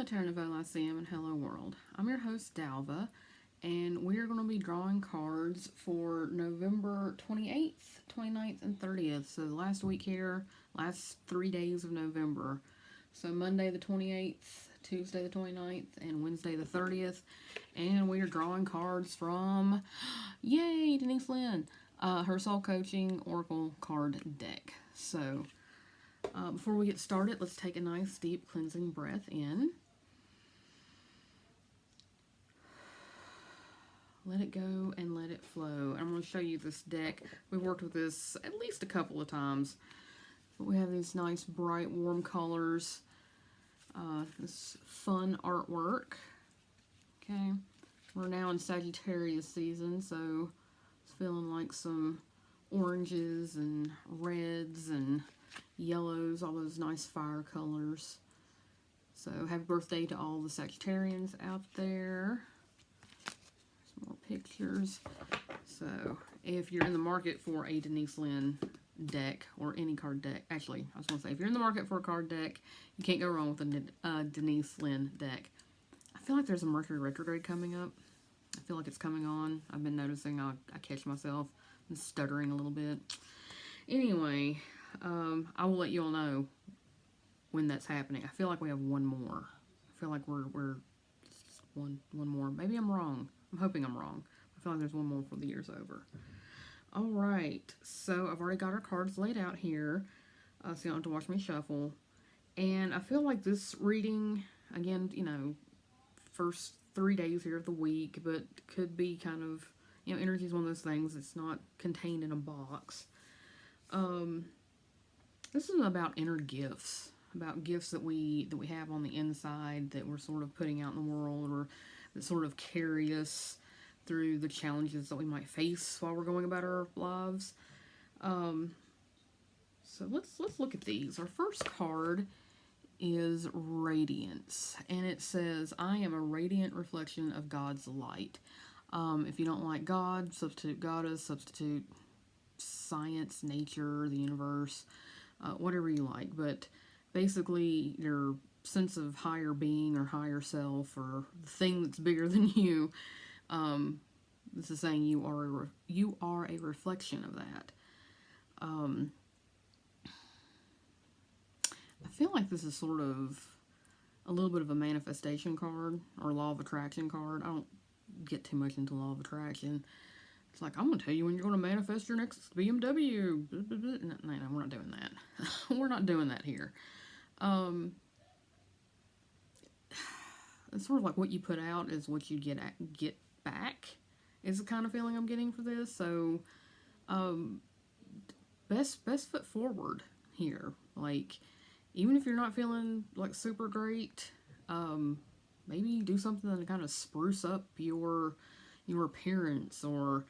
Terra Lyceum and Hello World. I'm your host, Dalva, and we are going to be drawing cards for November 28th, 29th, and 30th. So the last week here, last 3 days of November. So Monday the 28th, Tuesday the 29th, and Wednesday the 30th. And we are drawing cards from, yay, Denise Lynn, her Soul Coaching Oracle card deck. So before we get started, let's take a nice deep cleansing breath in. Let it go and let it flow. I'm going to show you this deck. We've worked with this at least a couple of times. But we have these nice bright warm colors. This fun artwork. Okay. We're now in Sagittarius season, so it's feeling like some oranges and reds and yellows, all those nice fire colors. So happy birthday to all the Sagittarians out there. Some more pictures. So if you're in the market for a Denise Lynn deck or any card deck, actually I was going to say if you're in the market for a card deck, you can't go wrong with a Denise Lynn deck. I feel like there's a Mercury retrograde coming up. I feel like it's coming on. I've been noticing I catch myself stuttering a little bit. Anyway, I will let you all know when that's happening. I feel like we have one more. I feel like we're one more. Maybe I'm wrong. I'm hoping I'm wrong. I feel like there's one more before the year's over. All right, so I've already got our cards laid out here, so you don't have to watch me shuffle. And I feel like this reading, again, you know, first 3 days here of the week, but could be kind of, you know, energy is one of those things. It's not contained in a box. This is about inner gifts, about gifts that we have on the inside that we're sort of putting out in the world, or that sort of carry us through the challenges that we might face while we're going about our lives. So let's look at these. Our first card is Radiance, and it says, I am a radiant reflection of God's light. If you don't like God, substitute Goddess, substitute science, nature, the universe, whatever you like. But basically, your sense of higher being or higher self, or the thing that's bigger than you, this is saying you are a reflection of that. I feel like this is sort of a little bit of a manifestation card, or law of attraction card. I don't get too much into law of attraction. It's like, I'm going to tell you when you're going to manifest your next BMW. No, we're not doing that. We're not doing that here. It's sort of like what you put out is what you get back, is the kind of feeling I'm getting for this. So, best foot forward here. Like, even if you're not feeling like super great, maybe do something to kind of spruce up your appearance, or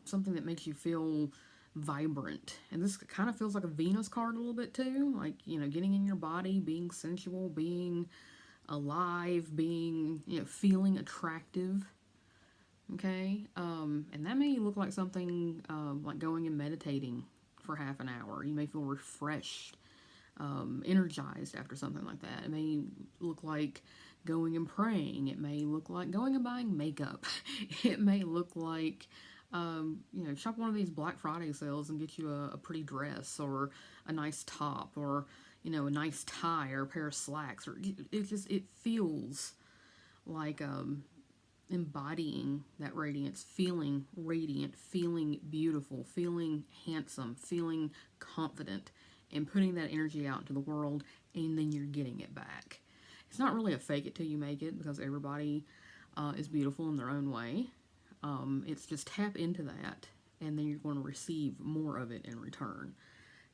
something that makes you feel vibrant. And this kind of feels like a Venus card a little bit too, like, you know, getting in your body, being sensual, being alive, being, you know, feeling attractive. Okay, and that may look like something like going and meditating for half an hour. You may feel refreshed, energized after something like that. It may look like going and praying. It may look like going and buying makeup. It may look like, you know, shop one of these Black Friday sales and get you a pretty dress, or a nice top, or, you know, a nice tie, or a pair of slacks. Or it feels like embodying that radiance, feeling radiant, feeling beautiful, feeling handsome, feeling confident, and putting that energy out into the world, and then you're getting it back. It's not really a fake it till you make it, because everybody is beautiful in their own way. It's just tap into that, and then you're going to receive more of it in return,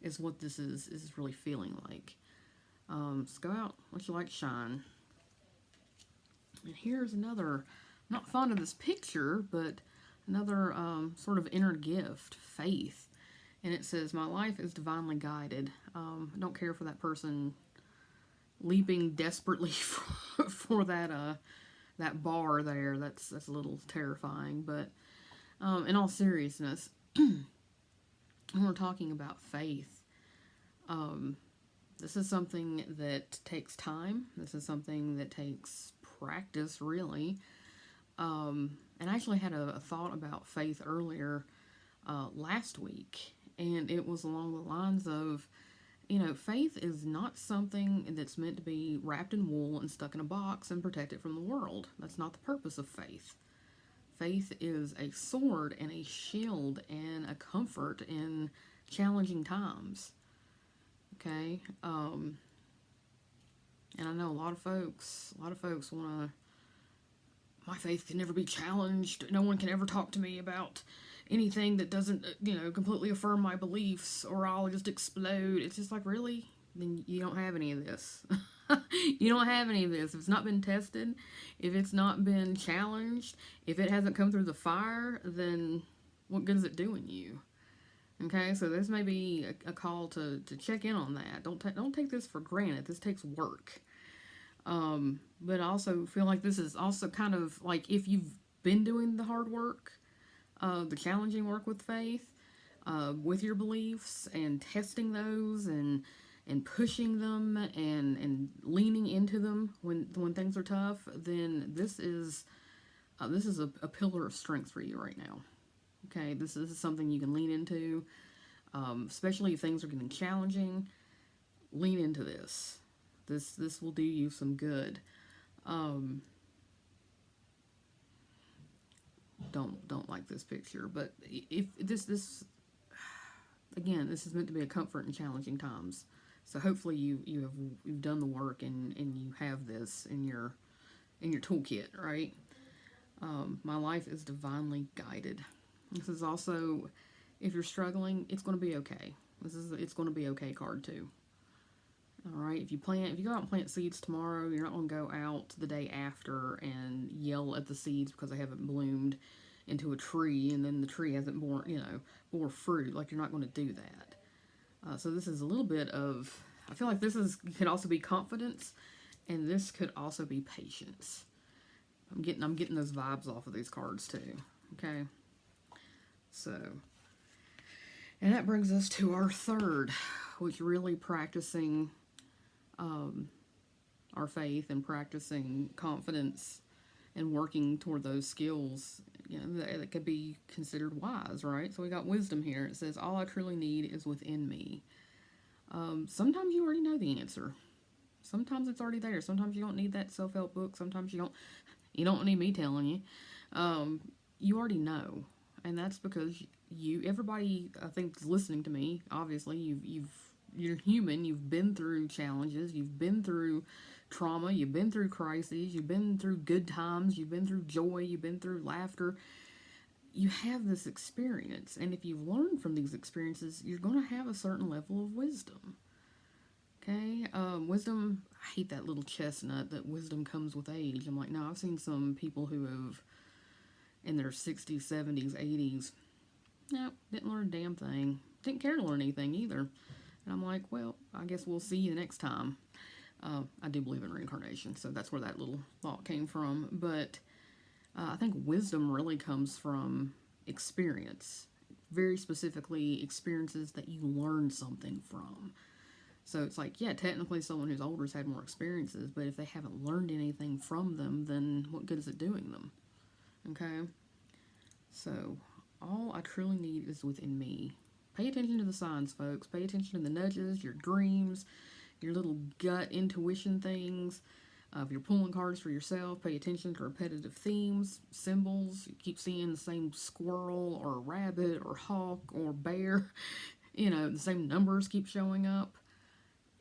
is what this is really feeling like. So go out, let your light shine. And here's another, I'm not fond of this picture, but another sort of inner gift, faith. And it says, my life is divinely guided. I don't care for that person leaping desperately for that bar there. That's a little terrifying. But in all seriousness, when we're talking about faith, This is something that takes time. This is something that takes practice, really. And I actually had a thought about faith earlier last week, and it was along the lines of, faith is not something that's meant to be wrapped in wool and stuck in a box and protected from the world. That's not the purpose of faith. Faith is a sword and a shield and a comfort in challenging times. Okay? And I know a lot of folks want to, my faith can never be challenged. No one can ever talk to me about anything that doesn't, completely affirm my beliefs, or I'll just explode. It's just like, really? Then you don't have any of this. You don't have any of this. If it's not been tested, if it's not been challenged, if it hasn't come through the fire, then what good is it doing you? Okay, so this may be a call to check in on that. Don't take this for granted. This takes work. But I also feel like this is also kind of like, if you've been doing the hard work, the challenging work with faith, with your beliefs, and testing those, and pushing them, and leaning into them when things are tough, then this is a pillar of strength for you right now. Okay, this is something you can lean into, especially if things are getting challenging. Lean into this. This will do you some good. Don't like this picture, but if this again, this is meant to be a comfort in challenging times. So hopefully you've done the work, and you have this in your toolkit, right? My life is divinely guided. This is also, if you're struggling, it's going to be okay. It's going to be okay card too. All right, if you go out and plant seeds tomorrow, you're not going to go out the day after and yell at the seeds because they haven't bloomed into a tree, and then the tree hasn't bore fruit. Like, you're not going to do that. So this is a little bit of, I feel like could also be confidence, and this could also be patience. I'm getting those vibes off of these cards too. Okay, so, and that brings us to our third, which really practicing our faith and practicing confidence and working toward those skills, that could be considered wise, right? So we got wisdom here. It says, all I truly need is within me. Sometimes you already know the answer. Sometimes it's already there. Sometimes you don't need that self-help book. Sometimes you don't need me telling you. You already know. And that's because everybody, I think, is listening to me. Obviously, you're human. You've been through challenges. You've been through trauma. You've been through crises. You've been through good times. You've been through joy. You've been through laughter. You have this experience. And if you've learned from these experiences, you're going to have a certain level of wisdom. Okay? Wisdom, I hate that little chestnut that wisdom comes with age. I'm like, no, I've seen some people who have, in their 60s, 70s, 80s, no, didn't learn a damn thing. Didn't care to learn anything either. And I'm like, well, I guess we'll see you next time. I do believe in reincarnation, so that's where that little thought came from. But I think wisdom really comes from experience. Very specifically, experiences that you learn something from. So it's like, yeah, technically someone who's older has had more experiences, but if they haven't learned anything from them, then what good is it doing them? Okay? So, all I truly need is within me. Pay attention to the signs, folks. Pay attention to the nudges, your dreams, your little gut intuition things. If you're pulling cards for yourself, pay attention to repetitive themes, symbols. You keep seeing the same squirrel or rabbit or hawk or bear. The same numbers keep showing up.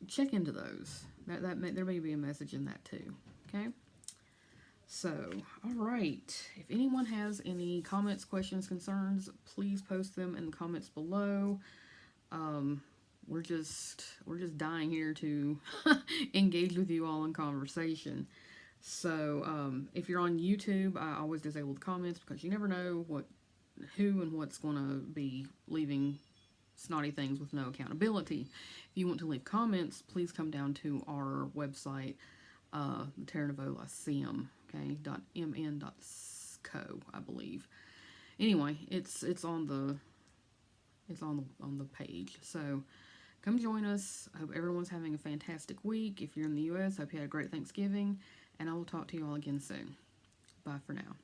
Check into those. There may be a message in that too. Okay? So, all right. If anyone has any comments, questions, concerns, please post them in the comments below. We're just dying here to engage with you all in conversation. So, if you're on YouTube, I always disable the comments because you never know who and what's going to be leaving snotty things with no accountability. If you want to leave comments, please come down to our website, the Terra Nova Lyceum, okay, .mn.co, I believe. Anyway, it's on the page. So come join us. I hope everyone's having a fantastic week. If you're in the U.S., I hope you had a great Thanksgiving. And I will talk to you all again soon. Bye for now.